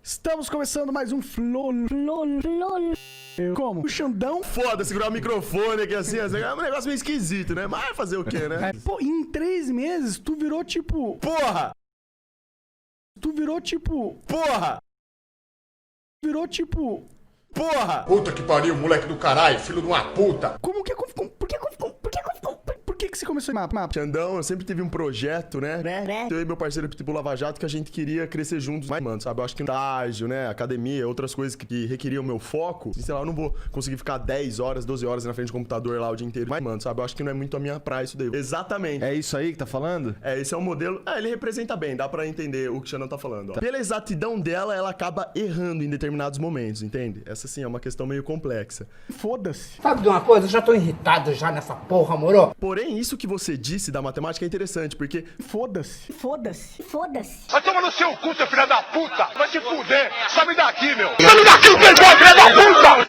Estamos começando mais um Flow. Como? O Xandão. Foda, segurar o microfone aqui assim, é um negócio meio esquisito, né? Mas fazer o quê, né? Pô, em 3 meses, tu virou tipo... Porra! Porra! Porra! Puta que pariu, moleque do caralho, filho de uma puta. Como que... Por que você começou a mapa? Xandão, eu sempre tive um projeto, né? Eu e meu parceiro Pitbull Lava Jato, que a gente queria crescer juntos. Mas, mano, sabe? Eu acho que estágio, né? Academia, outras coisas que requeriam meu foco. Sei lá, eu não vou conseguir ficar 10 horas, 12 horas na frente do computador lá o dia inteiro. Mas, mano, sabe? Eu acho que não é muito a minha praia isso daí. Exatamente. É isso aí que tá falando? É, esse é um modelo... ele representa bem, dá pra entender o que o Xandão tá falando, ó. Pela exatidão dela, ela acaba errando em determinados momentos, entende? Essa, sim, é uma questão meio complexa. Foda-se. Sabe de uma coisa? Eu já tô irritado já nessa porra, moro? Porém, isso que você disse da matemática é interessante, porque... Foda-se. Vai tomar no seu cu, seu filho da puta. Vai se fuder. Sabe daqui, meu. Sabe daqui, playboy, filho da puta.